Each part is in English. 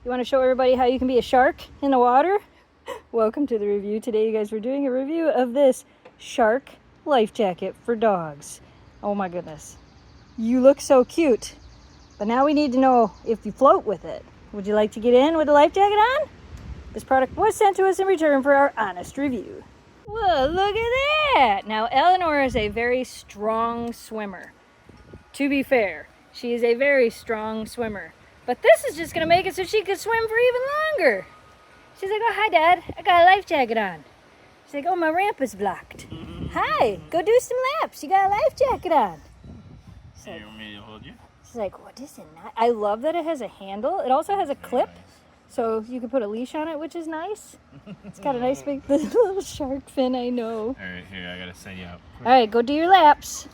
You want to show everybody how you can be a shark in the water? Welcome to the review. Today you guys, we're doing a review of this shark life jacket for dogs. Oh my goodness. You look so cute. But now we need to know if you float with it. Would you like to get in with the life jacket on? This product was sent to us in return for our honest review. Whoa, look at that! Now Eleanor is a very strong swimmer. To be fair, she is a very strong swimmer. But this is just gonna make it so she can swim for even longer. She's like, oh, hi Dad, I got a life jacket on. She's like, oh, my ramp is blocked. Hi, go do some laps. You got a life jacket on. You want me to hold you? She's like, what is it? I love that it has a handle. It also has a clip, so you can put a leash on it, which is nice. It's got a nice big little shark fin, I know. All right, here, I gotta set you up. All right, go do your laps.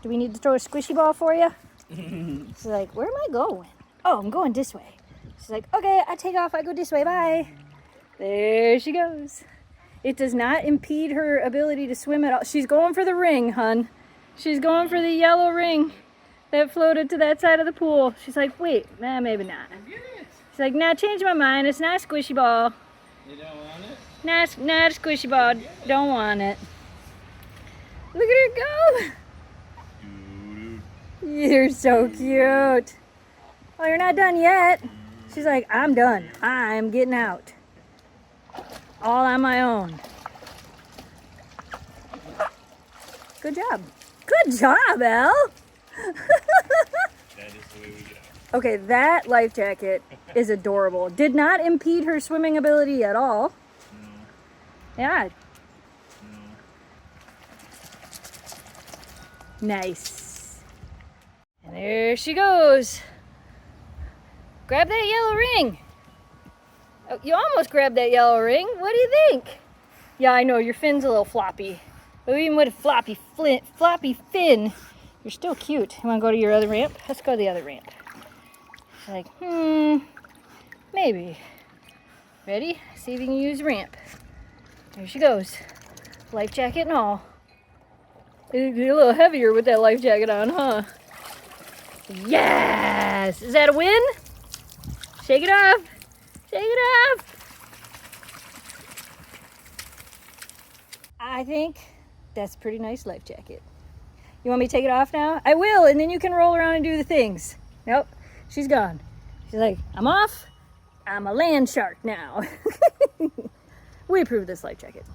Do we need to throw a squishy ball for you? She's like, where am I going? Oh, I'm going this way. She's like, okay, I take off, I go this way, bye. There she goes. It does not impede her ability to swim at all. She's going for the ring, hun. She's going for the yellow ring that floated to that side of the pool. She's like, wait, nah, maybe not. She's like, nah, change my mind. It's not a squishy ball. You don't want it? Not a squishy ball. Don't want it. Look at her go. You're so cute. Oh, you're not done yet. She's like, I'm done. I'm getting out. All on my own. Good job. Good job, Elle. That is the way we get out. Okay, that life jacket is adorable. Did not impede her swimming ability at all. No. Yeah. No. Nice. And there she goes. Grab that yellow ring. Oh, you almost grabbed that yellow ring. What do you think? Yeah, I know, your fin's a little floppy. But even with a floppy fin, you're still cute. You want to go to your other ramp? Let's go to the other ramp. She's like, maybe. Ready? See if you can use the ramp. There she goes. Life jacket and all. It'd be a little heavier with that life jacket on, huh? Yes! Is that a win? Shake it off. Shake it off. I think that's a pretty nice life jacket. You want me to take it off now? I will, and then you can roll around and do the things. Nope, she's gone. She's like, I'm off. I'm a land shark now. We approve this life jacket.